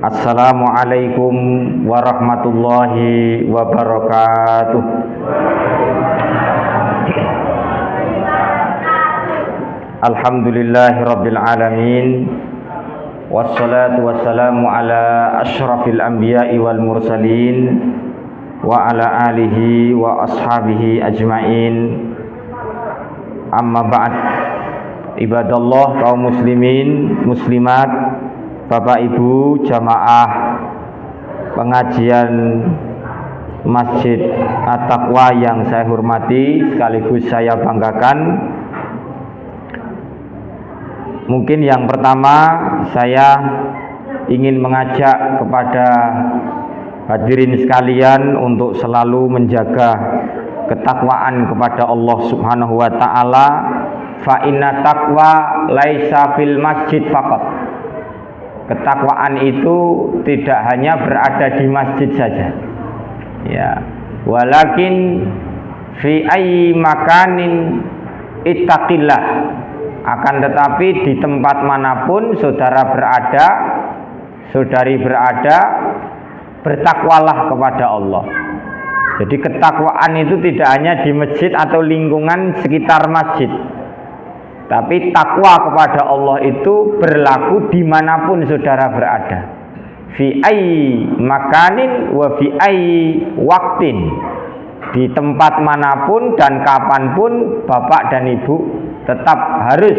Assalamualaikum warahmatullahi wabarakatuh. Alhamdulillahirabbil alamin. Wassalatu wassalamu ala asyrafil anbiya'i wal mursalin wa ala alihi wa ashabihi ajmain. Amma ba'd. Ibadallah, kaum muslimin, muslimat, Bapak Ibu jamaah pengajian Masjid At-Taqwa yang saya hormati sekaligus saya banggakan. Mungkin yang pertama saya ingin mengajak kepada hadirin sekalian untuk selalu menjaga ketakwaan kepada Allah Subhanahu wa taala. Fa inna taqwa laisa fil masjid faqat. Ketakwaan itu tidak hanya berada di masjid saja, ya. Walakin fi ayyi makanin ittaqillah. Akan tetapi di tempat manapun saudara berada, saudari berada, bertakwalah kepada Allah. Jadi ketakwaan itu tidak hanya di masjid atau lingkungan sekitar masjid, tapi takwa kepada Allah itu berlaku dimanapun saudara berada. Fi ayyi makanin wa fi ayyi waktin. Di tempat manapun dan kapanpun bapak dan ibu tetap harus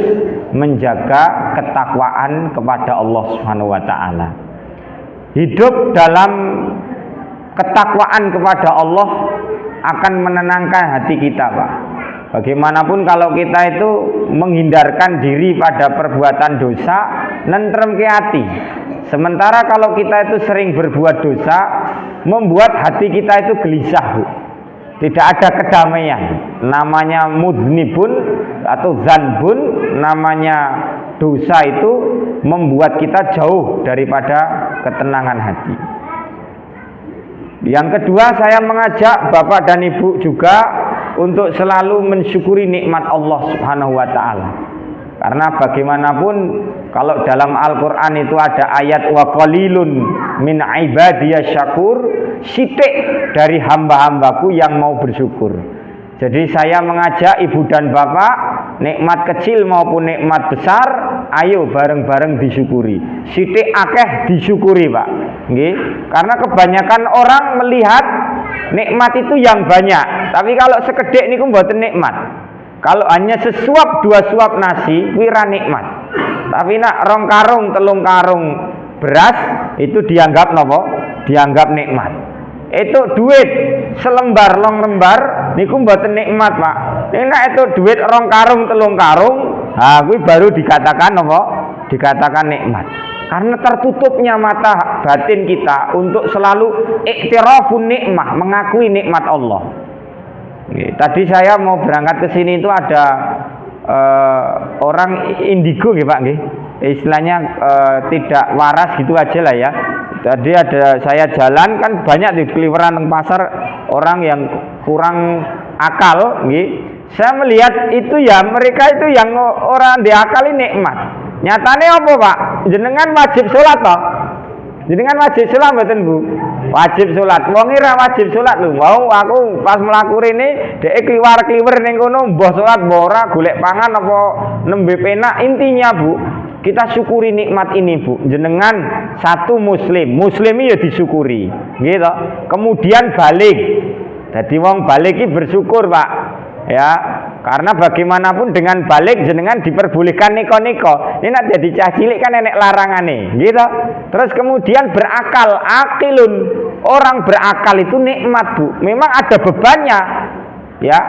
menjaga ketakwaan kepada Allah Subhanahu wa taala. Hidup dalam ketakwaan kepada Allah akan menenangkan hati kita, Pak. Bagaimanapun kalau kita itu menghindarkan diri pada perbuatan dosa, nentrem ke hati. Sementara kalau kita itu sering berbuat dosa, membuat hati kita itu gelisah, Bu. Tidak ada kedamaian. Namanya mudznibun atau zanbun, namanya dosa itu membuat kita jauh daripada ketenangan hati. Yang kedua, saya mengajak Bapak dan Ibu juga untuk selalu mensyukuri nikmat Allah Subhanahu wa taala. Karena bagaimanapun kalau dalam Al-Qur'an itu ada ayat wa qalilun min ibadiyasy syakur, sithik dari hamba-hambaku yang mau bersyukur. Jadi saya mengajak ibu dan bapak, nikmat kecil maupun nikmat besar, ayo bareng-bareng disyukuri. Sithik akeh disyukuri, Pak. Nggih. Karena kebanyakan orang melihat nikmat itu yang banyak, tapi kalau sekedhik niku mboten nikmat. Kalau hanya sesuap dua suap nasi, kuwi ra nikmat. Tapi nak rong karung, telung karung beras itu dianggap napa? Dianggap nikmat. Itu duit selembar long lembar niku mboten nikmat, Pak. Nek itu duit rong karung, telung karung, kuwi baru dikatakan napa? Dikatakan nikmat. Karena tertutupnya mata batin kita untuk selalu iktirafun nikmah, mengakui nikmat Allah. Tadi saya mau berangkat ke sini itu ada orang indigo, Pak, nggih. Istilahnya tidak waras gitu aja lah ya. Tadi ada saya jalan kan banyak di keliweran teng pasar orang yang kurang akal, nggih. Saya melihat itu ya mereka itu yang orang diakali nikmat. Nyatane apa, Pak? Jenengan wajib sholat toh? Jenengan wajib sholat mboten, Bu? Wajib sholat. Wong ora wajib sholat lho. Mau aku pas mlaku rene dhek kliwar-kliwer ning kono mbah sholat mbah ora golek pangan apa nembe penak. Intinya, Bu, kita syukuri nikmat ini, Bu. Jenengan satu muslim ya disyukuri. Gitu. Kemudian balik. Jadi wong balik iki bersyukur, Pak. Ya, karena bagaimanapun dengan balik jenengan diperbolehkan neko-neko. Ini nak jadi cah cilik kan enek larangane, gitu. Terus kemudian berakal, akilun. Orang berakal itu nikmat, Bu. Memang ada bebannya. Ya,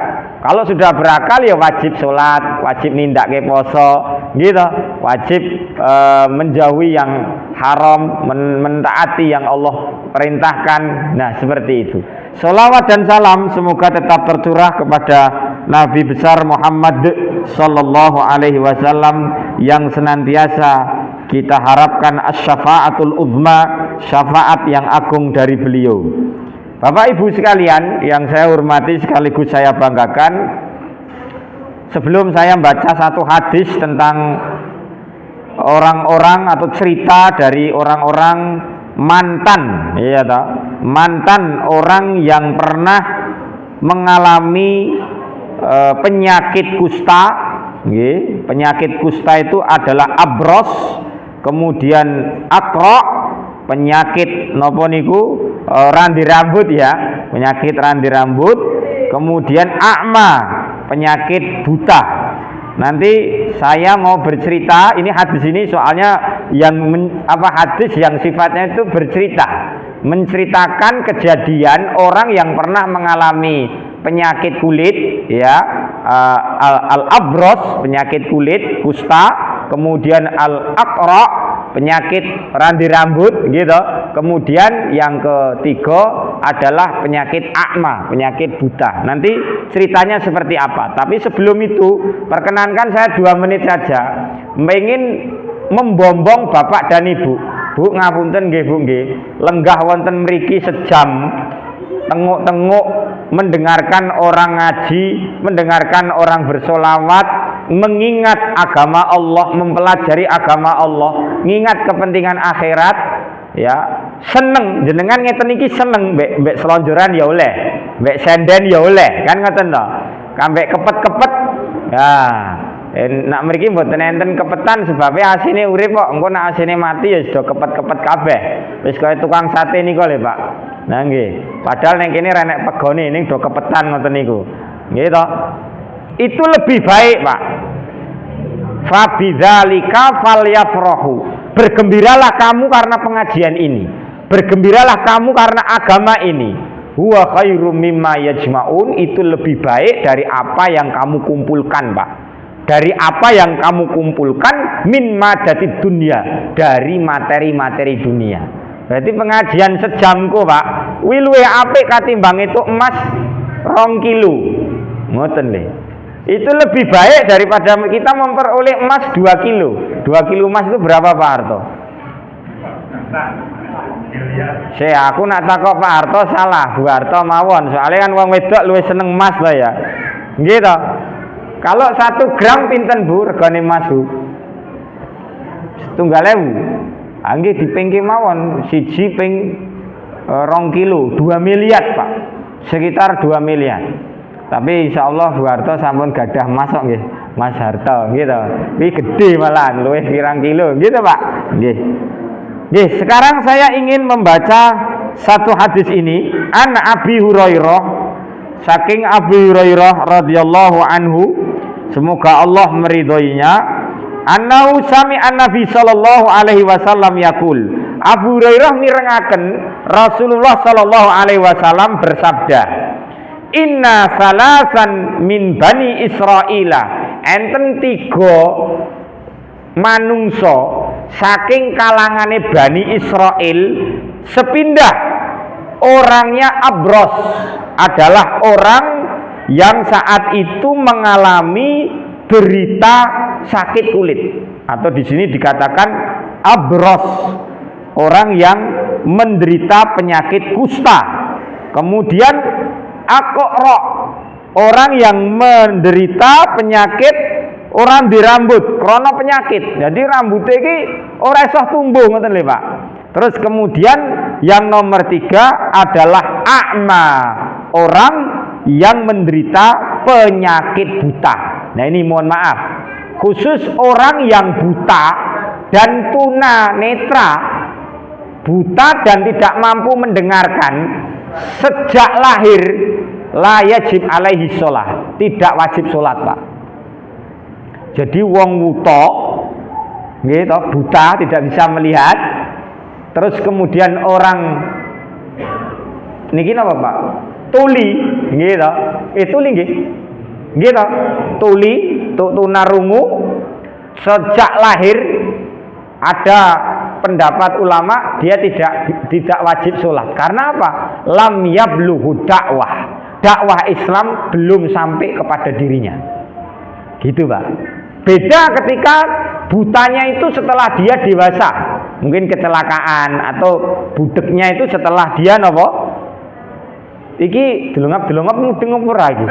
kalau sudah berakal ya wajib sholat, wajib nindakke poso, gitu. Wajib menjauhi yang haram, mentaati yang Allah perintahkan. Nah, seperti itu. Sholawat dan salam semoga tetap tercurah kepada Nabi besar Muhammad sallallahu alaihi wasallam yang senantiasa kita harapkan asy-syafa'atul uzma, syafaat yang agung dari beliau. Bapak Ibu sekalian yang saya hormati sekaligus saya banggakan, sebelum saya baca satu hadis tentang orang-orang atau cerita dari orang-orang mantan, iya toh, mantan orang yang pernah mengalami penyakit kusta. Penyakit kusta itu adalah abros, kemudian akro, penyakit nopo niku randi rambut ya, penyakit randi rambut, kemudian akma, penyakit buta. Nanti saya mau bercerita, ini hadis ini soalnya yang hadis yang sifatnya itu bercerita, menceritakan kejadian orang yang pernah mengalami penyakit kulit ya, al-abros, penyakit kulit kusta, kemudian al-aqra, penyakit randi rambut gitu, kemudian yang ketiga adalah penyakit akma, penyakit buta. Nanti ceritanya seperti apa, tapi sebelum itu perkenankan saya 2 menit saja ingin membombong Bapak dan Ibu. Bu ngapunten nggih Bu nggih, lenggah wonten mriki sejam tenguk-tenguk mendengarkan orang ngaji, mendengarkan orang bersolawat, mengingat agama Allah, mempelajari agama Allah, mengingat kepentingan akhirat ya, seneng jenengan ngeten iki seneng mbek selonjoran ya oleh, mbek senden ya oleh, kan ngoten to. Kambek kepet-kepet ya, nak mriki mboten enten kepetan sebabnya asine urip kok, engko nak asine mati ya sudah kepet-kepet kabeh. Wis kaya tukang sate niku lho, Pak. Nah nggih, padahal ning kene renek pegone ning do kepetan ngoten niku. Nggih to. Itu lebih baik, Pak. Fa bidzalika falyafrahu. Bergembiralah kamu karena pengajian ini. Bergembiralah kamu karena agama ini. Huwa khairum mimma yajma'un, itu lebih baik dari apa yang kamu kumpulkan, Pak. Dari apa yang kamu kumpulkan min madati dunia, dari materi-materi dunia. Berarti pengajian sejamku, Pak, luwih apik katimbang itu emas 2 kilo. Ngoten lho. Itu lebih baik daripada kita memperoleh emas 2 kilo. 2 kilo emas itu berapa, Pak Harto? Aku nak takok Pak Harto salah, Bu Harto mawon. Soalnya kan wong wedok luwih seneng emas to ya. Nggih to. Kalau 1 gram pinten Bu regane emas Bu? 1.000. Nggih dipengke mawon, siji ping 2 kilo, 2 miliar Pak, sekitar 2 miliar. Tapi insya Allah Bu Harto sampun gadah masuk nggih, Mas Harto gitu. Ini gede malah, luwih pirang kilo gitu Pak. Nggih. Nggih, sekarang saya ingin membaca satu hadis ini, an Abi Hurairah, saking Abi Hurairah radhiyallahu anhu, semoga Allah meridhoinya. Annahu sami'an Nabi sallallahu alaihi wasallam yaqul. Abu Hurairah mirengaken Rasulullah sallallahu alaihi wasallam bersabda, "Inna salasan min bani Israila." Enten 3 manungso saking kalangane Bani Israel sepindah orangnya abros, adalah orang yang saat itu mengalami derita sakit kulit, atau di sini dikatakan abros, orang yang menderita penyakit kusta. Kemudian akro, orang yang menderita penyakit orang di rambut, krono penyakit. Jadi rambutnya ini ora iso tumbuh ngoten lho Pak. Terus kemudian yang nomor 3 adalah akma, orang yang menderita penyakit buta. Nah ini mohon maaf, khusus orang yang buta dan tuna netra, buta dan tidak mampu mendengarkan, sejak lahir la yajib alaihi sholat, tidak wajib sholat Pak. Jadi wong wuta gitu, buta tidak bisa melihat, terus kemudian orang niki napa Pak? Tuli gitu, tuli nggih. Gitu, tuli, tunarungu, sejak lahir ada pendapat ulama dia tidak wajib sholat. Karena apa? Lam yablughu dakwah, dakwah Islam belum sampai kepada dirinya. Gitu Pak. Beda ketika butanya itu setelah dia dewasa, mungkin kecelakaan atau budeknya itu setelah dia nopo. Iki delongap mudeng ora iki.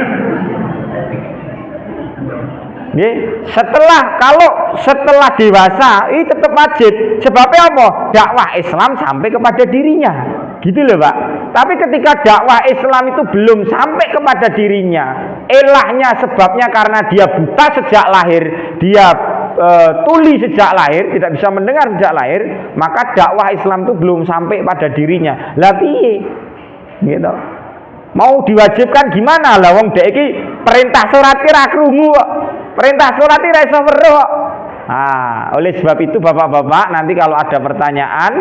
Nggih, setelah dewasa ini tetap wajib. Sebabnya apa? Dakwah Islam sampai kepada dirinya. Gitu loh, Pak. Tapi ketika dakwah Islam itu belum sampai kepada dirinya, ilahnya sebabnya karena dia buta sejak lahir, dia tuli sejak lahir, tidak bisa mendengar sejak lahir, maka dakwah Islam itu belum sampai pada dirinya. Lah piye? Gitu. Mau diwajibkan gimana lah wong dek iki perintah salat ki ra krungu kok. Perintah salat ki ra iso weruh kok. Nah, oleh sebab itu Bapak-bapak, nanti kalau ada pertanyaan,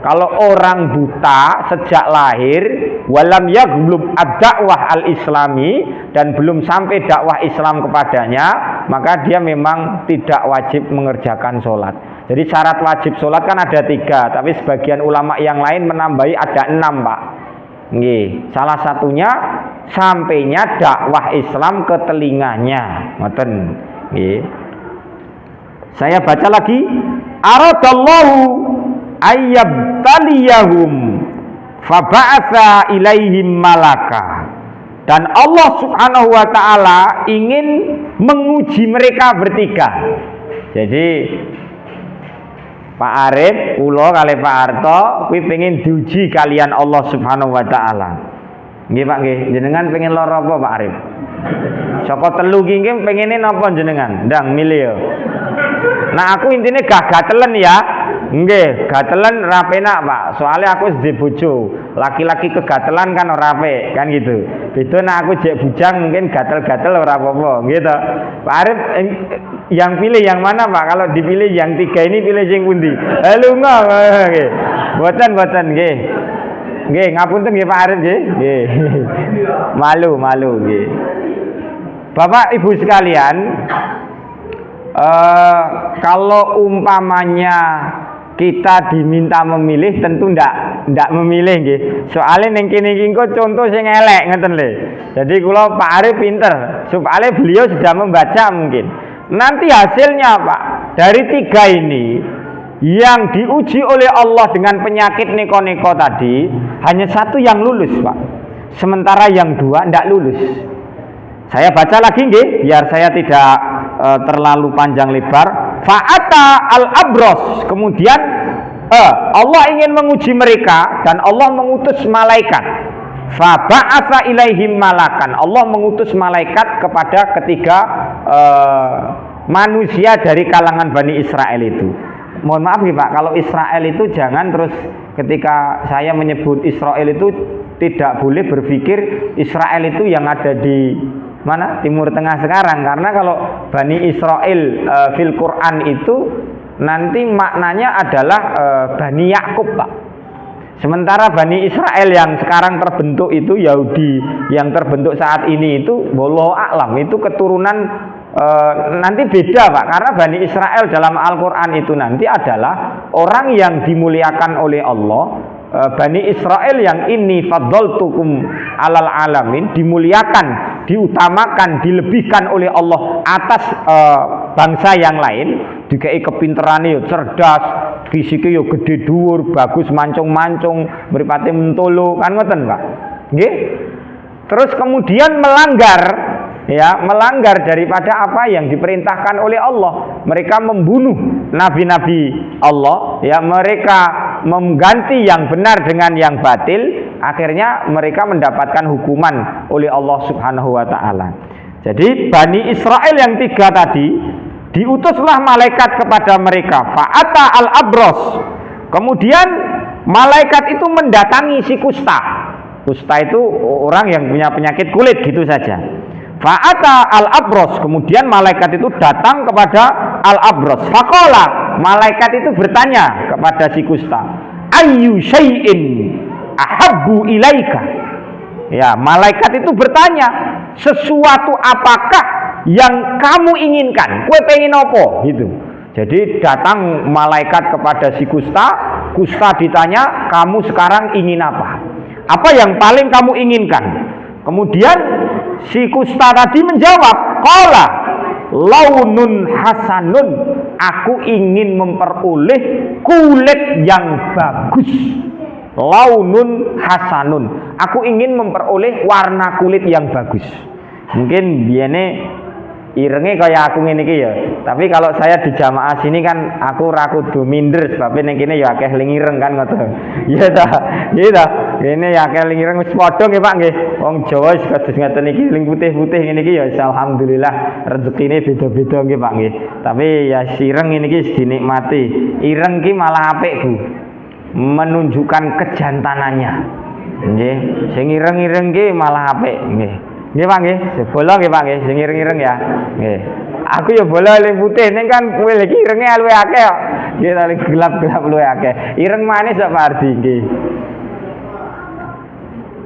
kalau orang buta sejak lahir walam yaglub ad-dakwah al-islami dan belum sampai dakwah Islam kepadanya, maka dia memang tidak wajib mengerjakan sholat. Jadi syarat wajib sholat kan ada 3, tapi sebagian ulama yang lain menambahi ada 6, Pak. Nggih, salah satunya sampainya dakwah Islam ke telinganya. Ngoten. Nggih. Saya baca lagi, aradallahu ayyabtaliyahum faba'atha ilaihim malaka. Dan Allah Subhanahu wa taala ingin menguji mereka bertiga. Jadi Pak Arif, kula kali Pak Harto kuwi pengen diuji kalian Allah Subhanahu wa taala. Nggih Pak nggih, jenengan pengen lara apa Pak Arif? Saka telu ki nggih pengene napa jenengan? Ndang milih ya. Nah aku intinya gak gatelen ya. Nggih, gatelen ra penak, Pak. Soalnya aku sedhe bojo. Laki-laki kegatelan kan ora apik, kan gitu. Beda nek aku jek bujang mungkin gatel-gatel ora apa-apa, gitu. Pak Arif yang pilih yang mana, Pak? Kalau dipilih yang 3 ini pilih sing pundi? Lunga nggih. Mboten nggih. Nggih, ngapunten nggih Pak Arif nggih. Nggih. Malu nggih. Bapak Ibu sekalian, kalau umpamanya kita diminta memilih tentu ndak memilih nggih. Soalnya ning kene iki engko contoh sing elek ngeten lho. Jadi kula Pak Arif pinter, soalnya beliau sudah membaca mungkin. Nanti hasilnya Pak, dari 3 ini yang diuji oleh Allah dengan penyakit neko-neko tadi hanya 1 yang lulus, Pak. Sementara yang 2 ndak lulus. Saya baca lagi nggih, biar saya tidak terlalu panjang lebar. Fa'ata al-abros, kemudian Allah ingin menguji mereka dan Allah mengutus malaikat. Faba'atha ilaihim malakan, Allah mengutus malaikat kepada ketiga manusia dari kalangan Bani Israel itu. Mohon maaf nih Pak, kalau Israel itu jangan terus ketika saya menyebut Israel itu tidak boleh berpikir Israel itu yang ada di mana? Timur Tengah sekarang, karena kalau Bani Israel fil Quran itu nanti maknanya adalah Bani Yakub, Pak. Sementara Bani Israel yang sekarang terbentuk itu Yahudi yang terbentuk saat ini itu wallahu a'lam itu keturunan nanti beda Pak, karena Bani Israel dalam Al-Quran itu nanti adalah orang yang dimuliakan oleh Allah. Bani Israel yang ini faddaltukum alal alamin, dimuliakan, diutamakan, dilebihkan oleh Allah atas bangsa yang lain. Dikai kepinterane yo cerdas, fisiknya yo gede dhuwur, bagus mancung-mancung, mripate mentolo, kan ngoten, Pak. Nggih. Terus kemudian melanggar daripada apa yang diperintahkan oleh Allah. Mereka membunuh nabi-nabi Allah, ya, mereka mengganti yang benar dengan yang batil, akhirnya mereka mendapatkan hukuman oleh Allah Subhanahu wa taala. Jadi Bani Israel yang 3 tadi diutuslah malaikat kepada mereka, fa'ata al-abros. Kemudian malaikat itu mendatangi si kusta. Kusta itu orang yang punya penyakit kulit gitu saja. Fa'ata al-abros, kemudian malaikat itu datang kepada al-abros. Faqala, malaikat itu bertanya kepada si kusta, ayyu syai'in ahabbu ilaika. Ya, malaikat itu bertanya, sesuatu apakah yang kamu inginkan? Kue pengen apa? Gitu. Jadi datang malaikat kepada si kusta, kusta ditanya, kamu sekarang ingin apa? Apa yang paling kamu inginkan? Kemudian si kusta tadi menjawab, qala launun hasanun, aku ingin memperoleh kulit yang bagus. Launun hasanun, aku ingin memperoleh warna kulit yang bagus. Mungkin biene irenge kaya aku ngene iki ya. Tapi kalau saya di jamaah sini kan aku ra kudu minder sebab ning kene ya akeh ling ireng kan ngoten. Iya ta. Iya ta. Kene ya akeh ling ireng wis padha nggih Pak nggih. Wong Jawa wis kados ngaten iki ling putih-putih ngene iki ya alhamdulillah rezekine beda-beda nggih Pak nggih. Tapi ya sireng ngene iki dinikmati. Ireng ki malah apik Bu. Menunjukkan kejantanannya. Nggih. Sing ireng-ireng ki malah apik nggih. Nggih Pak nggih, bola nggih Pak nggih, sing ireng-ireng ya. Nggih. Aku ya bola ling putih ning kan kowe lagi irenge luwih akeh kok. Nggih ta ling gelap-gelap luwih akeh. Ireng manis kok Pak Ardi nggih.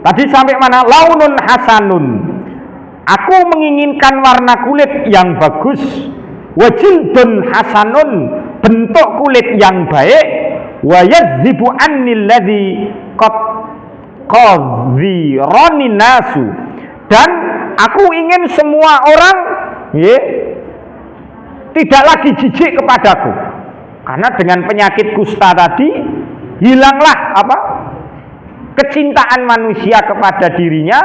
Tadi sampai mana? Launun hasanun. Aku menginginkan warna kulit yang bagus. Wajildun hasanun, bentuk kulit yang baik. Wa yadzibu annil ladzi qadhirani nasu. Dan aku ingin semua orang tidak lagi jijik kepadaku. Karena dengan penyakit kusta tadi hilanglah kecintaan manusia kepada dirinya.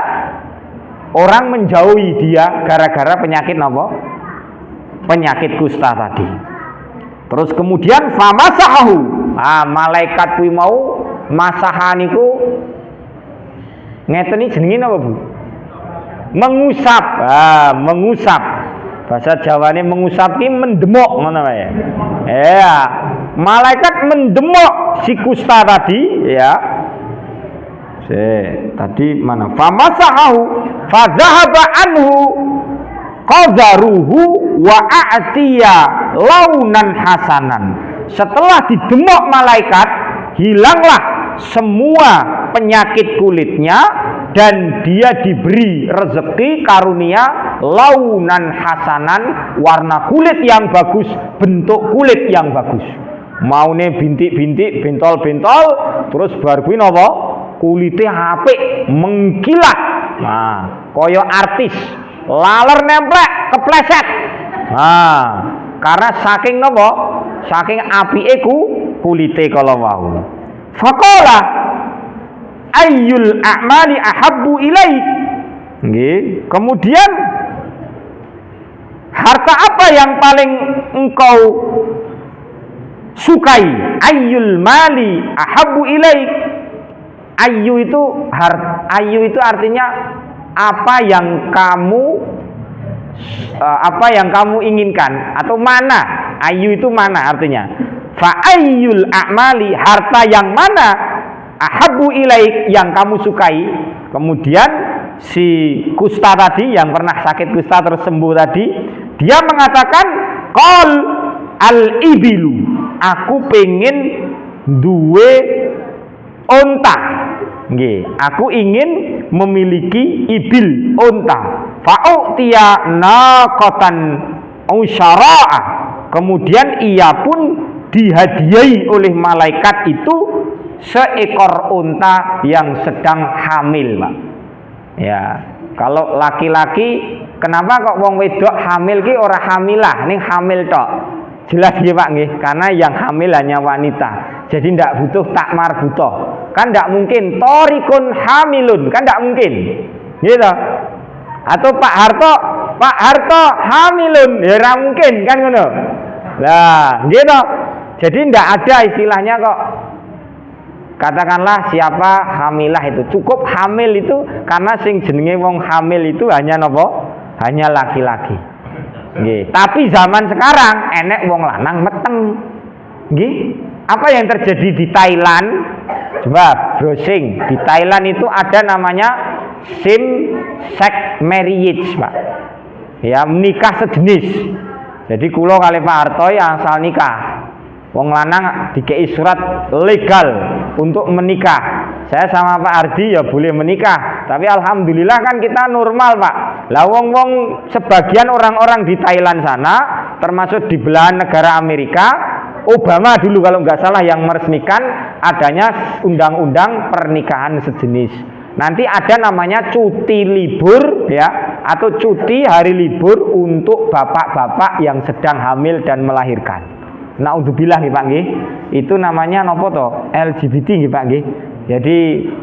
Orang menjauhi dia gara-gara penyakit apa? Penyakit kusta tadi. Terus kemudian famasahu. Malaikat kuwi mau masahan niku ngeten iki jenenge apa Bu? Mengusap. Mengusap. Bahasa Jawane mengusap ki mendemok ngono wae. Ya. Malaikat mendemok si kusta tadi ya. Tadi mana? Famasahu fadzahaba anhu qadharuhu wa a'tiya launan hasanan. Setelah didemok malaikat, hilanglah semua penyakit kulitnya dan dia diberi rezeki karunia launan hasanan, warna kulit yang bagus, bentuk kulit yang bagus. Maune bintik-bintik, bentol-bentol, terus bar kuwi napa? Kulite apik, mengkilat. Nah, kaya artis, laler nemplek, kepleset. Nah, karena saking napa? Saking apike kulite kala wau. Faqala ayyul a'mali ahabbu ilaik. Nggih, kemudian harta apa yang paling engkau sukai? Ayyul mali ahabbu ilaik. Ayyu itu artinya apa yang kamu inginkan atau mana. Ayyu itu mana artinya. Fa ayyul a'mali, harta yang mana ahabbu ilaik, yang kamu sukai. Kemudian si kusta tadi yang pernah sakit kusta terus sembuh tadi, dia mengatakan qal al ibilu, aku pengen duwe onta. Nggih, aku ingin memiliki ibil, onta. Fa'utiya naqatan usyara'a. Kemudian ia pun dihadiahi oleh malaikat itu seekor unta yang sedang hamil, Pak. Ya, kalau laki-laki, kenapa kok wong wedok hamil ki ora hamilah, ning hamil tok. Jelas nggih Pak nggih, karena yang hamil hanya wanita. Jadi ndak butuh takmar butuh. Kan ndak mungkin torikun hamilun, kan ndak mungkin. Gitu. Atau Pak Harto hamilun, ya ora mungkin kan ngono. Lah, gitu. Jadi ndak ada istilahnya kok. Katakanlah siapa hamilah itu, cukup hamil itu karena sing jenenge wong hamil itu hanya nopo? Hanya laki-laki. Nggih. Tapi zaman sekarang enek wong lanang meteng. Nggih. Apa yang terjadi di Thailand? Coba browsing. Di Thailand itu ada namanya same sex marriage, Pak. Ya, menikah sejenis. Jadi kula kali Pak Harto ya asal nikah. Wong lanang dikei surat legal untuk menikah. Saya sama Pak Ardi ya boleh menikah. Tapi alhamdulillah kan kita normal, Pak. Lah wong-wong sebagian orang-orang di Thailand sana, termasuk di belahan negara Amerika, Obama dulu kalau nggak salah yang meresmikan adanya undang-undang pernikahan sejenis. Nanti ada namanya cuti libur ya, atau cuti hari libur untuk bapak-bapak yang sedang hamil dan melahirkan. Naudzubillah nggih Pak nggih. Itu namanya napa to? LGBT nggih Pak nggih. Jadi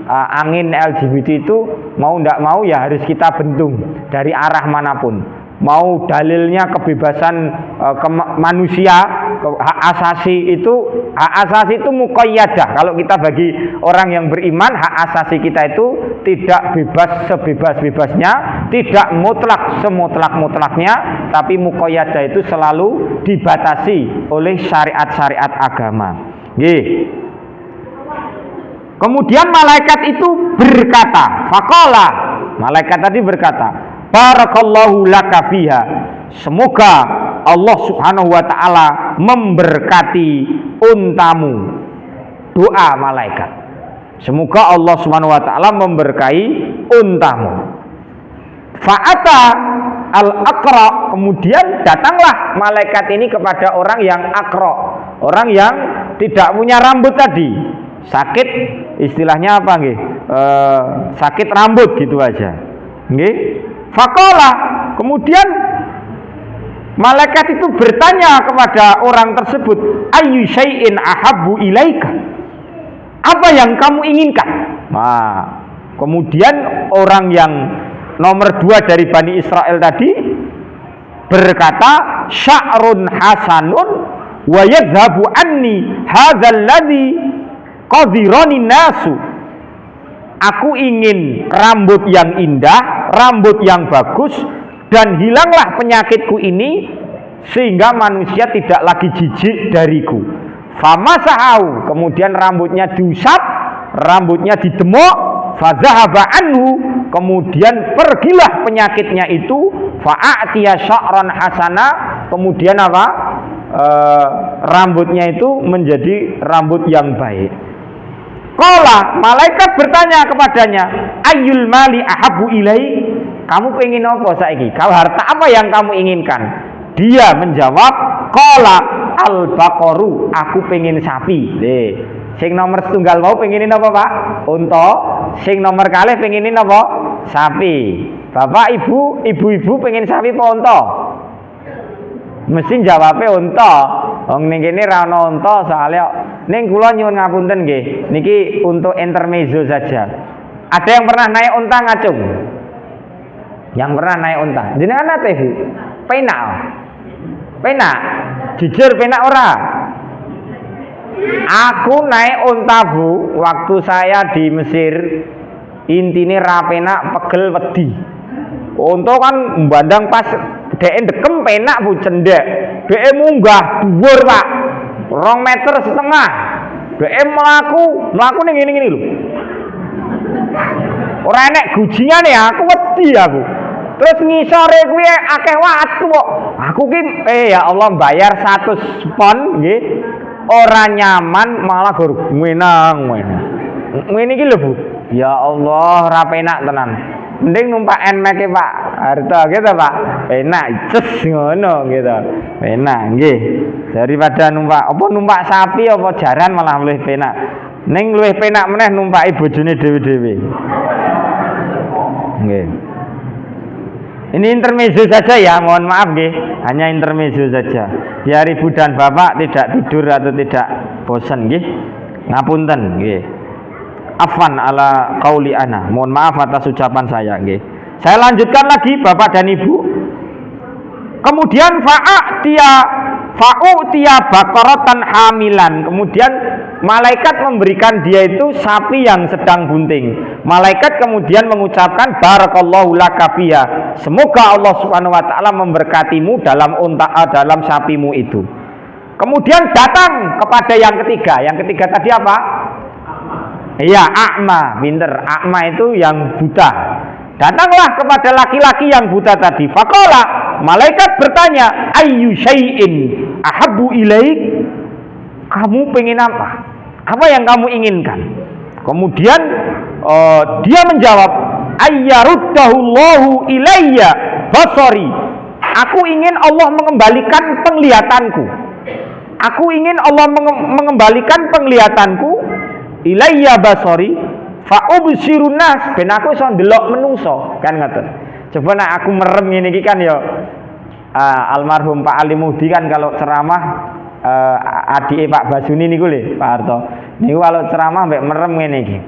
angin LGBT itu mau ndak mau ya harus kita bendung dari arah manapun. mau dalilnya kebebasan manusia, hak asasi itu muqayyadah. Kalau kita bagi orang yang beriman, hak asasi kita itu tidak bebas sebebas-bebasnya, tidak mutlak semutlak-mutlaknya, tapi muqayyadah itu selalu dibatasi oleh syariat-syariat agama. Nggih. Kemudian malaikat itu berkata, faqala, malaikat tadi berkata, barakallahu laka fiha. Semoga Allah Subhanahu wa taala memberkati untamu. Doa malaikat. Semoga Allah Subhanahu wa taala memberkahi untamu. Fa'ata al-aqra, kemudian datanglah malaikat ini kepada orang yang aqra, orang yang tidak punya rambut tadi. Sakit, istilahnya apa nggih? Sakit rambut gitu aja. Nggih. Faqala, kemudian malaikat itu bertanya kepada orang tersebut, ayyu syai'in ahabbu ilaika? Apa yang kamu inginkan? Nah, kemudian orang yang nomor 2 dari Bani Israel tadi berkata, sya'run hasanun wa yadhhabu anni hadzal ladzi qadirani nasu. Aku ingin rambut yang indah, rambut yang bagus, dan hilanglah penyakitku ini sehingga manusia tidak lagi jijik dariku. Famasahau, kemudian rambutnya diusap, rambutnya didemok, fadzahaba anhu, kemudian pergilah penyakitnya itu, fa'atiya sya'ran hasana, kemudian apa? Rambutnya itu menjadi rambut yang baik. Qala, malaikat bertanya kepadanya, ayyul mali ahabbu ilai? Kamu pengen apa saiki? Kalau harta apa yang kamu inginkan? Dia menjawab, qala al-baqaru, aku pengen sapi. Sing nomor setunggal mau pengenin apa, Pak? Unta. Sing nomor kalih pengenin apa? Sapi. Bapak, ibu-ibu pengen sapi apa unta? Mesti jawabnya unta. Wong ning kene ra ana unta, soalnya ning kula nyuwun ngapunten nggih. Niki untuk intermezzo saja. Ada yang pernah naik unta ngacung? Yang pernah naik unta. Jenengan nate, Bu? Penak. Penak. Jujur penak ora? Aku naik unta, Bu, waktu saya di Mesir. Intine ra penak, pegel wedi. Unta kan mbandang pas dhek ndekem penak, Bu, cendhek. Dhek munggah dhuwur, Pak. 2,5 meter. Dhek mlaku ning ngene-ngene lho. Ora enek gujingane, aku wedi aku. Terus ngisore kuwi akeh watu kok. Aku ki ya Allah bayar 100 pon nggih. Ora nyaman malah gur menang. Ngene iki lho, Bu. Ya Allah, ora penak tenan. Mending numpak NMAX Pak Harto gitu, Pak. Penak ces ngono gitu. Penak nggih. Daripada numpak sapi apa jaran malah luwih penak. Ning luwih penak meneh numpaki bojone dhewe-dhewe. Nggih. Ini intermezzo saja ya, mohon maaf nggih. Hanya intermezzo saja. Biar Ibu dan Bapak tidak tidur atau tidak bosan nggih. Ngapunten nggih. Afwan ala qauli ana. Mohon maaf atas ucapan saya nggih. Saya lanjutkan lagi Bapak dan Ibu. Kemudian fa'utiya baqaratan hamilan. Kemudian malaikat memberikan dia itu sapi yang sedang bunting. Malaikat kemudian mengucapkan barakallahu laka fiha. Semoga Allah Subhanahu wa taala memberkatimu dalam dalam sapimu itu. Kemudian datang kepada yang ketiga. Yang ketiga tadi apa? Iya, a'ma, pinter. A'ma itu yang buta. Datanglah kepada laki-laki yang buta tadi. Faqala, malaikat bertanya, ayyu syai'in ahabbu ilaik? Kamu pengen apa? Apa yang kamu inginkan? Kemudian dia menjawab, ayyaruddahullahu ilayya basari. Aku ingin Allah mengembalikan penglihatanku. Aku ingin Allah mengembalikan penglihatanku. Ilayya basari fa ubsirun nas, ben aku iso ndelok menungso, kan ngoten. Coba nek aku merem ngene iki kan ya almarhum Pak Ali Mudi kan kalau ceramah adike Pak Basuni niku lho, Pak Harto. Niku kalau ceramah mbek merem ngene iki.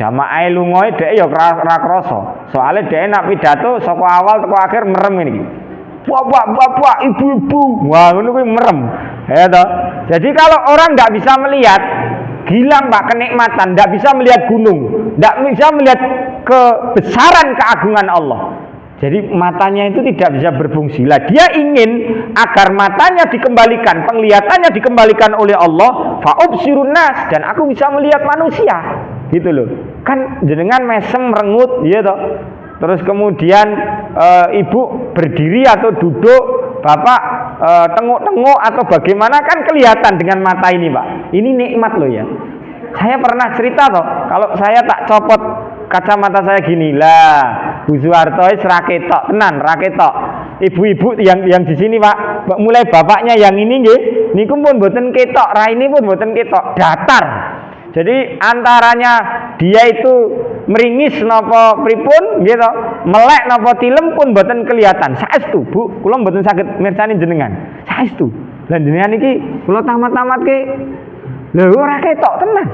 Jamaah lungoe dhek ya ora krasa. Soale dhek nak pidato saka awal teko akhir merem ngene iki. bapak, ibu-ibu. Wah, ngono kuwi merem. Ya toh. Jadi kalau orang tidak bisa melihat hilang Pak kenikmatan, tidak bisa melihat gunung, tidak bisa melihat kebesaran keagungan Allah. Jadi matanya itu tidak bisa berfungsi. Lah dia ingin agar matanya dikembalikan, penglihatannya dikembalikan oleh Allah, fa'ubsirun nas, dan aku bisa melihat manusia. Gitu loh. Kan jenengan mesem rengut, ya toh. Terus kemudian ibu berdiri atau duduk, bapak tengok-tengok atau bagaimana, kan kelihatan dengan mata ini Pak. Ini nikmat loh ya. Saya pernah cerita toh, kalau saya tak copot kacamata saya gini lah, Bu Soeharto raketok tenan, raketok. Ibu-ibu yang di sini Pak, mulai bapaknya yang ini nggih, niku pun mboten ketok, raine pun mboten ketok, datar. Jadi antaranya dia itu meringis napa pripun gitu, melek napa tilem pun mboten kelihatan. Saestu Bu, kula mboten saged mirsani jenengan. Saestu. Lah jenengan iki kula tamat-tamatke lho ora ketok tenan.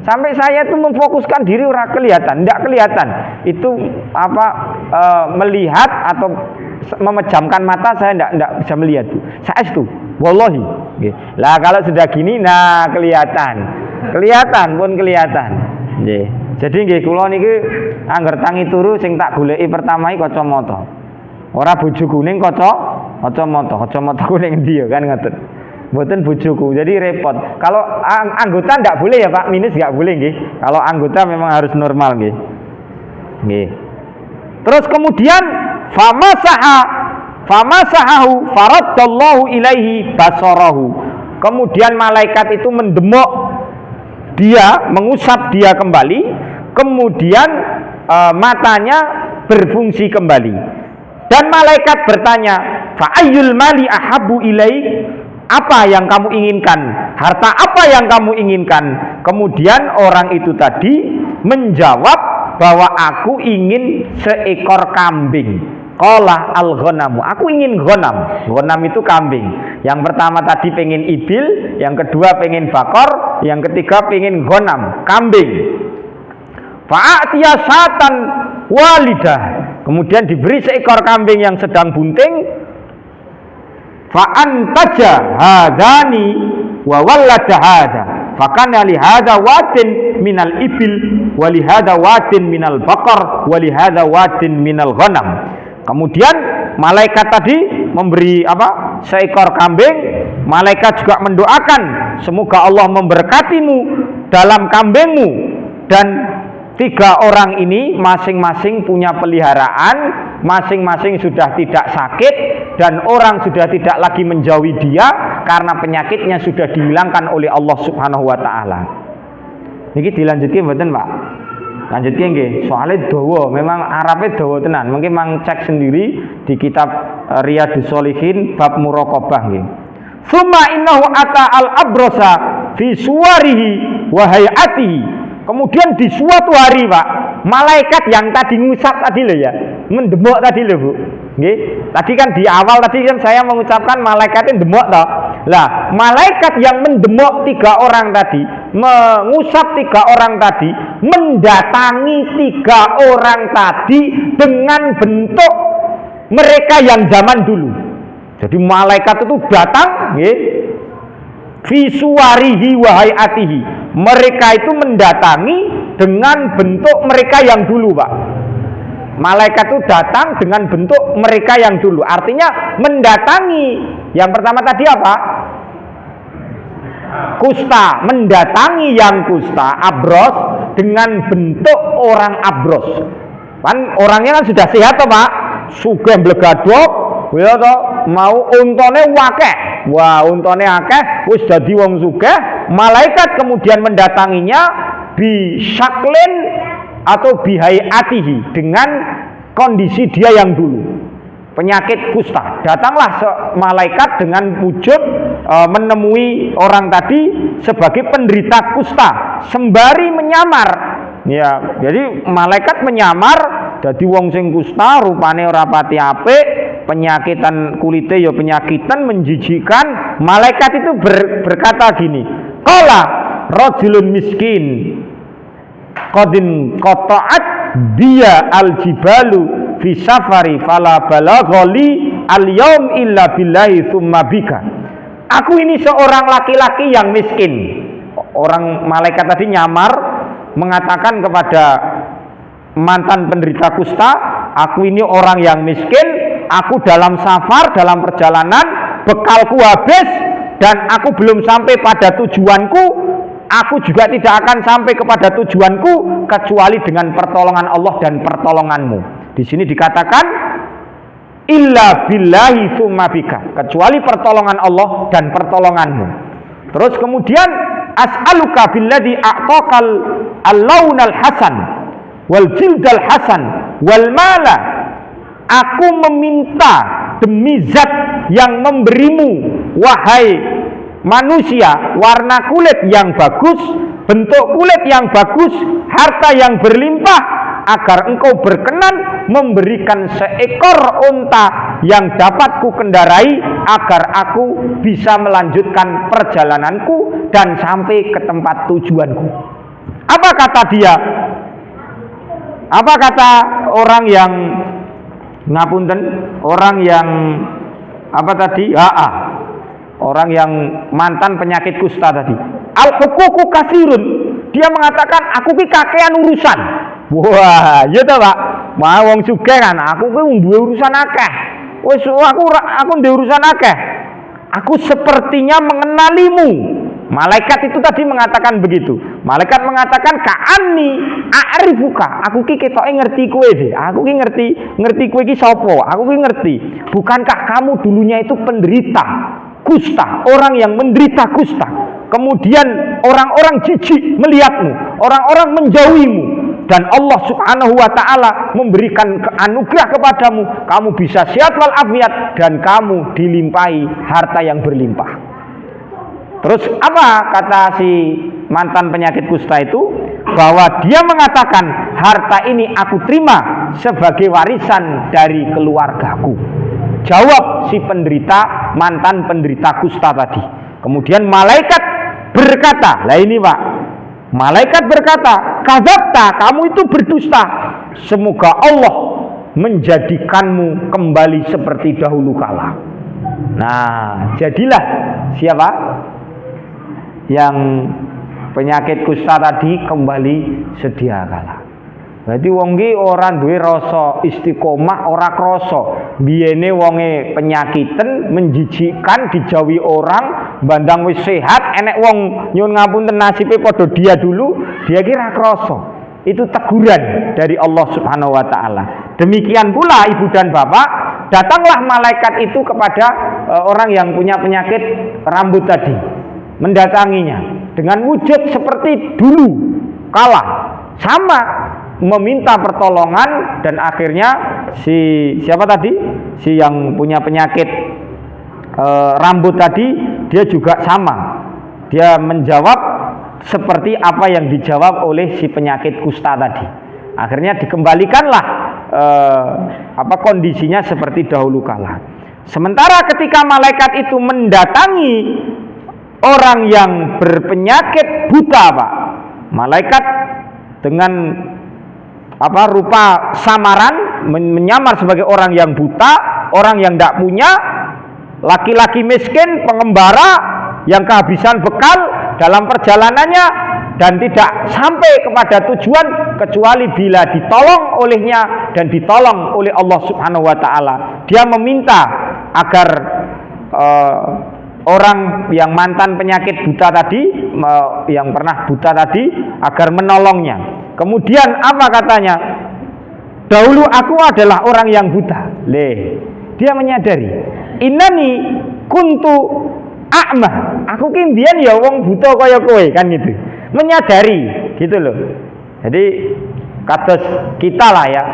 Sampai saya itu memfokuskan diri ora kelihatan, tidak kelihatan. Itu melihat atau memejamkan mata saya tidak bisa melihat Bu. Saestu, wallahi. Lah kalau sudah gini, nah kelihatan pun kelihatan. Nggih. Jadi nggih kula niki angger tangi turu sing tak goleki pertama iki kacamata. Ora bojo kuning kacamata. Kacamata kuning endi ya kan ngoten. Mboten bojoku, jadi repot. Kalau anggota ndak boleh ya Pak, minus nggak boleh nggih. Kalau anggota memang harus normal nggih. Nggih. Terus kemudian famasahahu faraddallahu ilaihi basarahu. Kemudian malaikat itu mendemok dia, mengusap dia kembali, kemudian matanya berfungsi kembali. Dan malaikat bertanya, fa ayyul mali ahabbu ilaik? Apa yang kamu inginkan? Harta apa yang kamu inginkan? Kemudian orang itu tadi menjawab bahwa aku ingin seekor kambing. Qala al-ghanamu. Aku ingin ghanam. Ghanam itu kambing. Yang pertama tadi pengen ibil, yang kedua pengen bakor, yang ketiga pengen ghanam, kambing. Fa'atiya satan walidah. Kemudian diberi seekor kambing yang sedang bunting. Fa'antaja hadani wa wallada hadha. Fakana li hadha wadin minal ibil wa li hadha wadin minal bakar wa li hadha wadin minal ghanam. Kemudian malaikat tadi memberi seekor kambing. Malaikat juga mendoakan semoga Allah memberkatimu dalam kambingmu. Dan tiga orang ini masing-masing punya peliharaan, masing-masing sudah tidak sakit, dan orang sudah tidak lagi menjauhi dia karena penyakitnya sudah dihilangkan oleh Allah Subhanahu wa taala. Niki dilanjutke mboten, Pak? Lanjutke nggih. Soalnya dawa, memang Arabe dawa tenan. Mungkin mang cek sendiri di kitab Riyadhus Shalihin bab muraqabah nggih. Summa innahu ata al-abrasa fi suwarihi wa hayatihi. Kemudian di suatu hari Pak, malaikat yang tadi ngusap tadi loh ya, mendemok tadi loh Bu. Nggih. Tadi kan di awal tadi kan saya mengucapkan malaikatnya demok toh. Lah, malaikat yang mendemok tiga orang tadi, mengusap tiga orang tadi, mendatangi tiga orang tadi dengan bentuk mereka yang zaman dulu. Jadi malaikat itu datang, nggih, fi suwarihi wa hayatihi. Mereka itu mendatangi dengan bentuk mereka yang dulu, Pak. Malaikat itu datang dengan bentuk mereka yang dulu. Artinya mendatangi. Yang pertama tadi apa? Kusta. Mendatangi yang kusta, abros, dengan bentuk orang abros. Kan orangnya kan sudah sehat toh, Pak. Sugih blegadok, ya toh, mau untone wakeh. Wah, untone akeh, wis dadi wong sugih. Malaikat kemudian mendatanginya bi syaklin atau bihayatihi, dengan kondisi dia yang dulu penyakit kusta. Datanglah malaikat dengan wujud menemui orang tadi sebagai penderita kusta sembari menyamar. Ya, jadi malaikat menyamar dadi wong sing kusta, rupane ora pati apik, penyakitan kulite ya penyakitan menjijikan. Malaikat itu berkata gini, qala rajulun miskin qadin qata'at dia aljibalu fi safari fala balaghali al-yaum illa billahi tsumma bika. Aku ini seorang laki-laki yang miskin. Orang malaikat tadi nyamar mengatakan kepada mantan penderita kusta, aku ini orang yang miskin, aku dalam safar, dalam perjalanan, bekalku habis dan aku belum sampai pada tujuanku. Aku juga tidak akan sampai kepada tujuanku kecuali dengan pertolongan Allah dan pertolonganmu. Di sini dikatakan illa billahi tsumma bika, kecuali pertolongan Allah dan pertolonganmu. Terus kemudian as'aluka billadzi a'taqal al-launal hasan wal jildal hasan wal mala. Aku meminta demi zat yang memberimu, wahai manusia, warna kulit yang bagus, bentuk kulit yang bagus, harta yang berlimpah, agar engkau berkenan memberikan seekor unta yang dapat ku kendarai agar aku bisa melanjutkan perjalananku dan sampai ke tempat tujuanku. Apa kata dia? Apa kata orang yang ngapunten, orang yang apa tadi? Orang yang mantan penyakit kusta tadi. Al-huququ kasirun. Dia mengatakan aku ki kakean urusan. Wah, iya ta, Pak. Mau wong sugih kan, aku ki duwe urusan akeh. Wis aku duwe urusan akeh. Aku sepertinya mengenalimu. Malaikat itu tadi mengatakan begitu. Malaikat mengatakan ka'anni a'rifuka. Aku ki ketoke ngerti kowe deh. Aku ki ngerti kowe ki sapa? Aku ki ngerti. Bukankah kamu dulunya itu penderita kusta, orang yang menderita kusta. Kemudian orang-orang jijik melihatmu, orang-orang menjauhimu, dan Allah Subhanahu wa ta'ala memberikan anugerah kepadamu. Kamu bisa sehat walafiat dan kamu dilimpahi harta yang berlimpah. Terus apa kata si mantan penyakit kusta itu? Bahwa dia mengatakan harta ini aku terima sebagai warisan dari keluargaku. Jawab si penderita, mantan penderita kusta tadi. Kemudian malaikat berkata, lah ini Pak, malaikat berkata, kadzabta, kamu itu berdusta. Semoga Allah menjadikanmu kembali seperti dahulu kala. Nah, jadilah siapa? Yang penyakit kusta tadi kembali sedia kala. Berarti wong ki ora duwe rasa istiqomah, ora krasa. Biyene wonge penyakiten, menjijikkan, dijauhi orang, bandang wis sehat, enek wong nyuwun ngapunten nasibe padha dia dulu, dia ki ra krasa. Itu teguran dari Allah Subhanahu wa taala. Demikian pula Ibu dan Bapak, datanglah malaikat itu kepada orang yang punya penyakit rambut tadi, mendatanginya dengan wujud seperti dulu kala, sama meminta pertolongan. Dan akhirnya si siapa tadi, si yang punya penyakit rambut tadi, dia juga sama, dia menjawab seperti apa yang dijawab oleh si penyakit kusta tadi. Akhirnya dikembalikanlah kondisinya seperti dahulu kala. Sementara ketika malaikat itu mendatangi orang yang berpenyakit buta, Pak, malaikat dengan rupa samaran menyamar sebagai orang yang buta, orang yang tidak punya, laki-laki miskin, pengembara yang kehabisan bekal dalam perjalanannya dan tidak sampai kepada tujuan kecuali bila ditolong olehnya dan ditolong oleh Allah Subhanahu wa taala. Dia meminta agar orang yang mantan penyakit buta tadi, yang pernah buta tadi, agar menolongnya. Kemudian apa katanya? Dahulu aku adalah orang yang buta. Dia menyadari, innani kuntu a'ma. Aku ki mbiyen ya wong buta kaya kowe, kan gitu. Menyadari gitu loh. Jadi kados kita lah ya.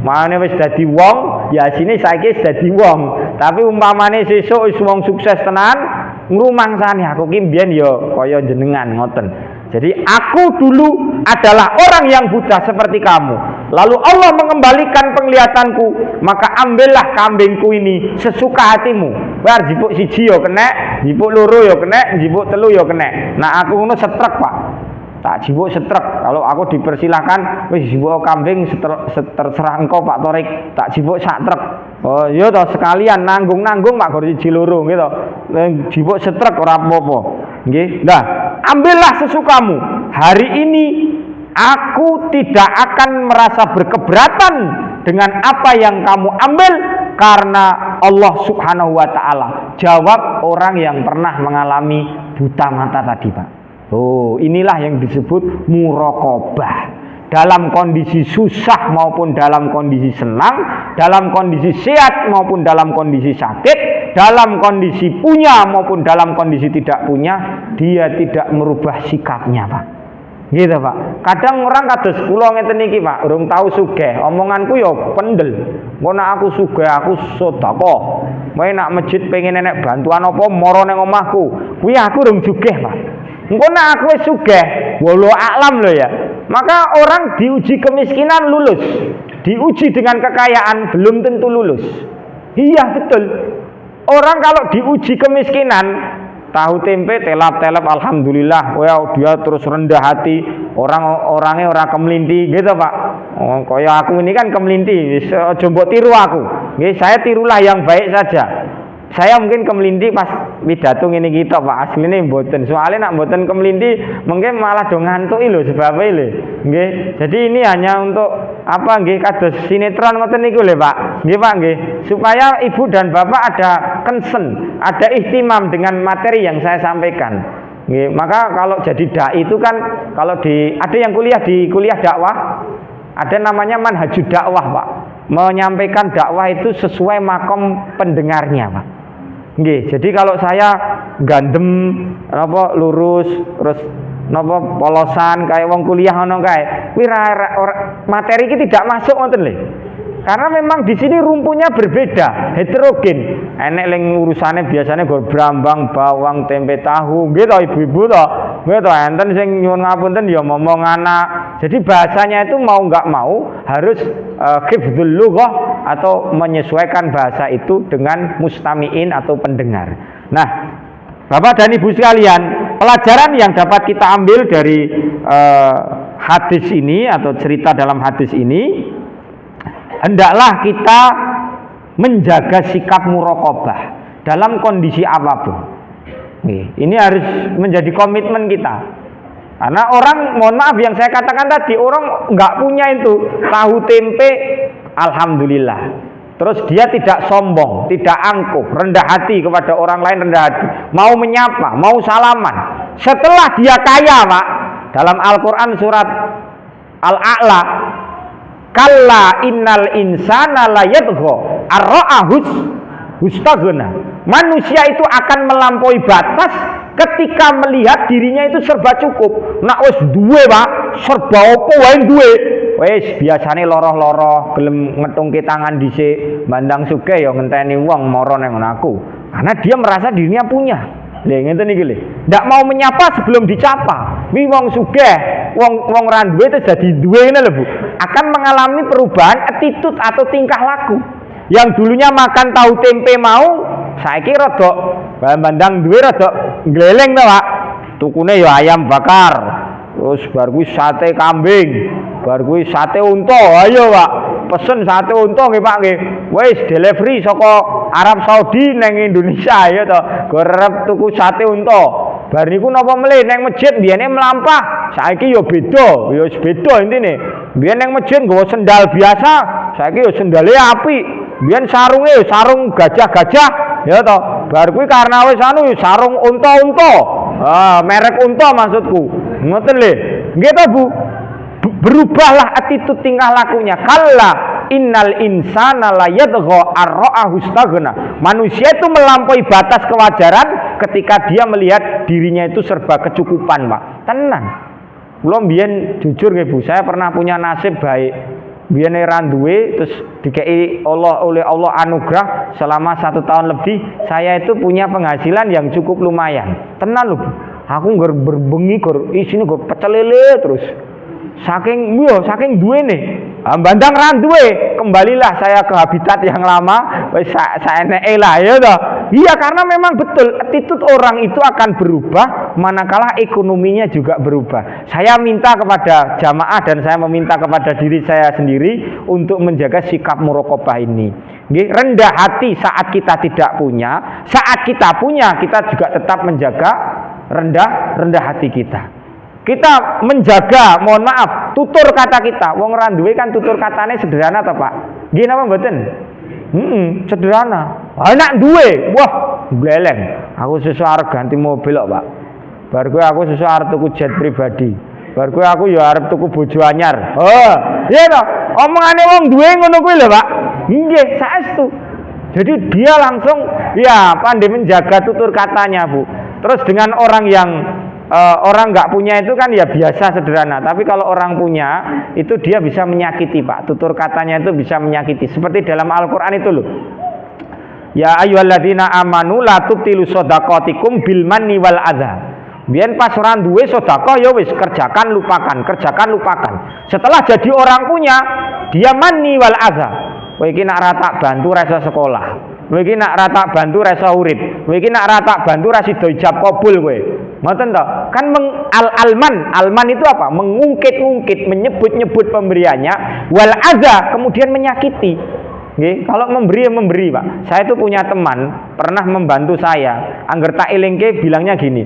Mane wis dadi wong, ya sini saiki wis dadi wong. Tapi umpamane sesuk wis wong sukses tenan, ngrumangsani aku ki mbiyen ya kaya jenengan ngoten. Jadi aku dulu adalah orang yang buta seperti kamu. Lalu Allah mengembalikan penglihatanku, maka ambillah kambingku ini sesuka hatimu. Bar jipuk siji yo kena, jipuk loro yo kena, jipuk telu yo kena. Nah aku ngono setrek, Pak. tak jibuk setrek. Kalau aku dipersilahkan wis jibuk kambing terserah engkau Pak Torik, tak jibuk sak truk. Oh iya toh, sekalian nanggung Pak Gor siji loro gitu. Jibuk setrek ora apa-apa. Nggih. Nah, ambillah sesukamu. Hari ini aku tidak akan merasa berkeberatan dengan apa yang kamu ambil, karena Allah Subhanahu wa ta'ala. Jawab orang yang pernah mengalami buta mata tadi, Pak. Oh, inilah yang disebut muraqabah. Dalam kondisi susah maupun dalam kondisi senang, dalam kondisi sehat maupun dalam kondisi sakit, dalam kondisi punya maupun dalam kondisi tidak punya, dia tidak merubah sikapnya, Pak. Gitu, Pak. Kadang orang kados kula ngeten iki, Pak, urung tahu sugih, omonganku ya pendel. Engko nek aku sugih, aku sedekah. Kowe nak masjid pengen enek bantuan apa mara ning omahku. Kuwi aku urung sugih, Pak. Engko nek aku wis sugih, wallahu a'lam lho ya. Maka orang diuji kemiskinan lulus, diuji dengan kekayaan belum tentu lulus. Iya betul. Orang kalau diuji kemiskinan, tahu tempe telap-telap alhamdulillah, wah dia terus rendah hati, orangnya orang kemelinti gitu, Pak. Oh, kaya aku ini kan kemelinti, aja mbok tiru aku. Nggih, saya tirulah yang baik saja. Saya mungkin kemelinti pas pidato ngene iki tok, Pak. Asline mboten. Soalnya nak mboten kemelinti mungkin malah do ngantuki lho sebabe lho. Nggih. Jadi ini hanya untuk apa nggih, kados sinetron ngoten niku lho, Pak. Nggih, Pak, nggih. Supaya Ibu dan Bapak ada concern, ada ihtimam dengan materi yang saya sampaikan. Nggih. Maka kalau jadi dai itu kan kalau ada yang kuliah di kuliah dakwah, ada namanya manhajud dakwah, Pak. Menyampaikan dakwah itu sesuai makom pendengarnya, Pak. Nggih, jadi kalau saya gandem napa lurus terus napa polosan kayak wong kuliah ngono kae, kuwi materi iki tidak masuk ngoten lho. Karena memang di sini rumputnya berbeda, heterogen. Enek ling urusane biasanya go brambang, bawang, tempe, tahu, nggih to ibu-ibu to. Nggih to, enten sing nyuwun ngapunten ya momong anak. Jadi bahasanya itu mau enggak mau harus hifdzul lughah atau menyesuaikan bahasa itu dengan mustami'in atau pendengar. Nah, Bapak dan Ibu sekalian, pelajaran yang dapat kita ambil dari hadis ini atau cerita dalam hadis ini, hendaklah kita menjaga sikap muraqabah dalam kondisi apapun. Ini harus menjadi komitmen kita. Karena orang, mohon maaf yang saya katakan tadi, orang nggak punya itu tahu tempe, alhamdulillah. Terus dia tidak sombong, tidak angkuh, rendah hati kepada orang lain, rendah hati, mau menyapa, mau salaman. Setelah dia kaya, Pak, dalam Al-Quran surat Al-A'la, kalla innal insana la yatgha ar-ra'ahus hustaghna. Manusia itu akan melampaui batas ketika melihat dirinya itu serba cukup. Nak wis duwe, Pak, serba opo wae duwe. Wis biasane loroh-loroh gelem ngetungke tangan dhisik, mandang sugih ya ngenteni wong mara nang aku. Karena dia merasa dirinya punya. Lha ngenten iki lho. Ndak mau menyapa sebelum dicapa. Wi wong sugih, wong ra duwe terus dadi duwe ngene lho, Bu. Akan mengalami perubahan attitude atau tingkah laku. Yang dulunya makan tahu tempe mau, saiki rada bandang duwe rada gleleng to, Pak. Tukune ya ayam bakar. Terus bar kuwi sate kambing, bar kuwi sate unta. Ayo, Pak. Pesen sate unta nggih, Pak nggih. Wis delivery saka Arab Saudi nang Indonesia ya to. Gorep tuku sate unta. Bar niku napa melih nang masjid biyene mlampah. Saiki ya beda, ya wis beda intine. Biyen nang masjid nggawa sendal biasa, saiki ya sendale apik. Biyen sarunge sarung gajah-gajah ya to. Bar kuwi karena wis anu sarung unta-unta. Merek unta maksudku. Ngoten lho. Nggih to, Bu. Berubahlah attitude tingkah lakunya. Kalla innal insana la yadgha ar-ra'ahu istaghna. Manusia itu melampaui batas kewajaran ketika dia melihat dirinya itu serba kecukupan, Pak. Tenang. Kula mbiyen jujur nggih, Bu, saya pernah punya nasib baik. Biyen ra duwe terus dikei oleh Allah anugerah selama 1 tahun lebih saya itu punya penghasilan yang cukup lumayan. Tenan lho, aku berbengi isine pecel lele terus. Saking duwene. Bandang randuwe, kembalilah saya ke habitat yang lama, wis saeneke lah ya toh. Iya, karena memang betul attitude orang itu akan berubah manakala ekonominya juga berubah. Saya minta kepada jamaah dan saya meminta kepada diri saya sendiri untuk menjaga sikap muraqabah ini. Nggih, rendah hati saat kita tidak punya, saat kita punya kita juga tetap menjaga rendah hati kita. Kita menjaga, mohon maaf, tutur kata kita. Wong randuwe kan tutur katanya sederhana toh, Pak? Nggih napa mboten? Sederhana. Anak duwe, wah, bleleng. Aku sesuk arep ganti mobil kok, Pak. Bar kowe aku sesuk arep tuku jet pribadi. Bar kowe aku ya arep tuku bojo anyar. Oh, iya toh. Omongane wong duwe ngono kuwi lho, Pak. Nggih, saestu. Jadi dia langsung ya pandai menjaga tutur katanya, Bu. Terus dengan orang yang orang nggak punya itu kan ya biasa sederhana, tapi kalau orang punya itu dia bisa menyakiti, Pak. Tutur katanya itu bisa menyakiti. Seperti dalam Al-Qur'an itu loh. Ya ayyuhalladzina amanu la tubtilu shadaqatikum bil manni wal adza. Biyen pas orang duwe sedekah ya wis kerjakan lupakan. Setelah jadi orang punya, dia manni wal adza. Kowe iki nak rata bantu ra iso sekolah. Kowe iki nak rata bantu ra iso urip. Kowe iki nak rata bantu ra sida ijab kabul kowe. Ngoten toh? Kan alman itu apa? Mengungkit-ungkit, menyebut-nyebut pemberiannya, wal adza kemudian menyakiti. Nggih, kalau memberi ya memberi, Pak. Saya itu punya teman pernah membantu saya. Angger tak elingke bilangnya gini.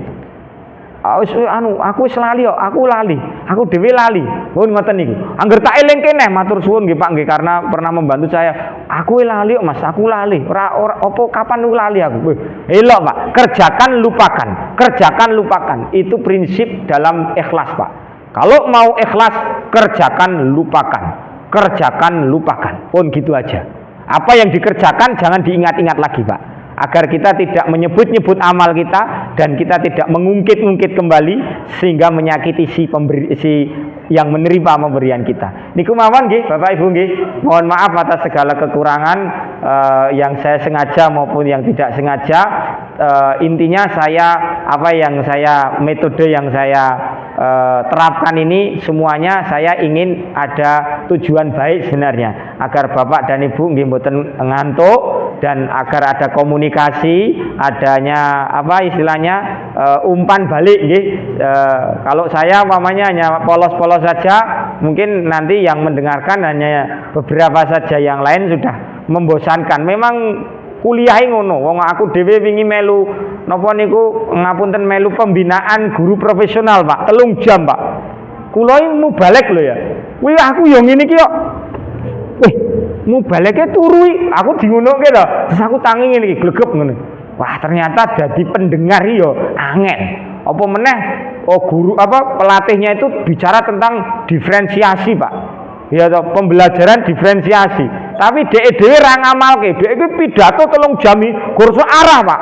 Aku wis lali kok, aku dhewe lali. Ngoten niku. Angger tak elingke neh matur suwun nggih Pak nggih karena pernah membantu saya. Aku lali kok Mas, aku lali. Ora apa kapan niku lali aku. Elok Pak, kerjakan lupakan. Itu prinsip dalam ikhlas, Pak. Kalau mau ikhlas, kerjakan lupakan. Pun gitu aja. Apa yang dikerjakan jangan diingat-ingat lagi, Pak. Agar kita tidak menyebut-nyebut amal kita dan kita tidak mengungkit-ungkit kembali sehingga menyakiti si yang menerima pemberian kita. Niku mawon nggih Bapak Ibu nggih. Mohon maaf atas segala kekurangan yang saya sengaja maupun yang tidak sengaja. Intinya metode yang saya terapkan ini semuanya saya ingin ada tujuan baik sebenarnya agar Bapak dan Ibu nggih mboten ngantuk dan agar ada komunikasi, adanya umpan balik nggih. Kalau saya umpamanya hanya polos-polos saja, mungkin nanti yang mendengarkan hanya beberapa saja, yang lain sudah membosankan. Memang kuliah ngono, wong aku dhewe wingi melu napa niku ngapunten melu pembinaan guru profesional, Pak. 3 jam, Pak. Kula mubalek lho ya. Kuwi aku yo ngene iki kok. Mubaleke turu aku dingonoke to. Terus aku tangi ngene iki glegep ngene. Wah, ternyata dadi pendengar yo angel. Apa meneh guru pelatihnya itu bicara tentang diferensiasi, Pak. Ya toh, pembelajaran diferensiasi. Tapi dhek dhewe ra ngamalke. Dhek iki pidato 3 jam gur arah, Pak.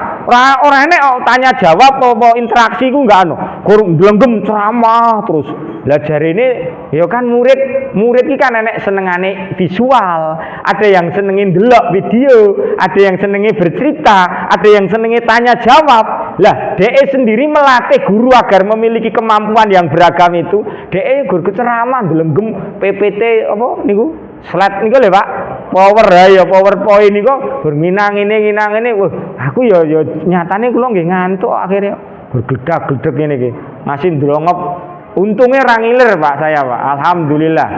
Ora enek tanya jawab apa interaksi ku enggak gur mblengem ceramah terus. Lah jarene ya kan murid iki kan enek senengane visual, ada yang senenge ndelok video, ada yang senenge bercerita, ada yang senenge tanya jawab. Lah dhek sendiri melatih guru agar memiliki kemampuan yang beragam itu. Dhek gur ceramah ndelengem PPT apa niku? Slide niku lho, Pak. PowerPoint niku berminang ini. Wah, aku ya nyatane kula nggih ngantuk akhirnya. Bergledak-gledek ngene iki. Masih ndrongop. Untungnya ra ngiler, Pak, saya, Pak. Alhamdulillah.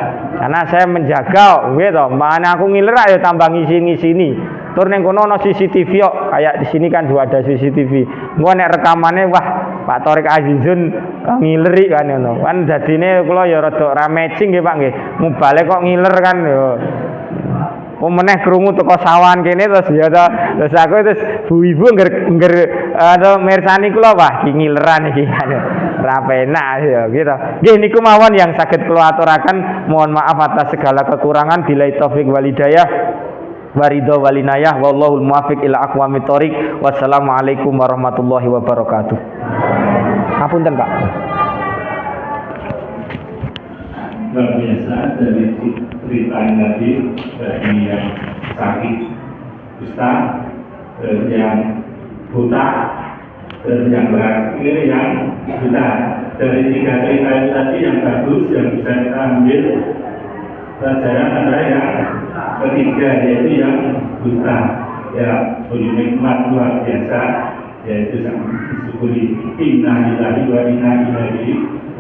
Karena saya menjaga nggih to. Mana aku ngiler ayo tambah ngisi-ngisini. Tur ning kono ana CCTV kok. Kayak di sini kan juga ada CCTV. Engko nek rekamannya wah, Pak Torik Azizun ngileri kan ngono. Kan dadine kula ya rada ra matching nggih, Pak nggih. Mubale kok ngiler kan yo. Pemeneh krungu teko sawan kene terus ya to. Terus aku terus Bu Ibu ngger mirsani kula wah iki ngileran iki. Ra penak ya gitu. Nggih niku mawon yang saged kula aturaken. Mohon maaf atas segala kekurangan. Billahi taufik wal hidayah. Waridho walinayah wallahul muwaffiq ila aqwamit thoriq. Wassalamualaikum warahmatullahi wabarakatuh. Ngapunten, Pak. Luar biasa dari cerita tadi, dari yang sakit kusta, dari yang buta, dari yang berakhir yang buta. Dari 3 cerita itu tadi yang bagus yang bisa kita ambil Pelajaran adalah yang ketiga, yaitu yang buta, ya, punya nikmat luar biasa, yaitu sangat disyukuri. Inna lillahi wa inna ilaihi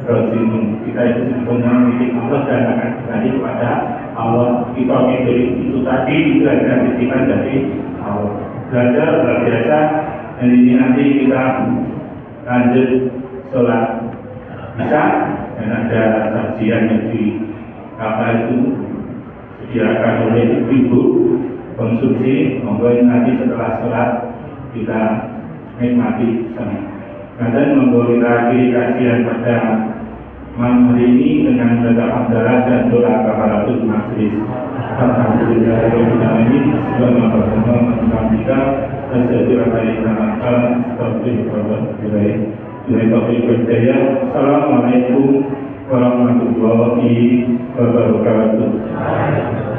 raji'un. Kita itu sebetulnya memiliki Allah dan akan kembali kepada Allah. Kita itu tadi itu adalah titipan dari Allah. Belajar luar biasa. Dan ini nanti kita lanjut sholat Isya, dan ada sajian yang di disediakan oleh ibu konsumsi. Monggo nanti setelah sholat kita nikmati sama. Dan monggo kita akhiri kajian pada malam hari ini dengan baca hamdalah dan doa kafaratul majlis. Alhamdulillahirabbil alamin. Subhanallah wa bihamdihi asyhadu an la ilaha illa anta astaghfiruka wa atubu ilaik. Assalamualaikum warahmatullahi wabarakatuh.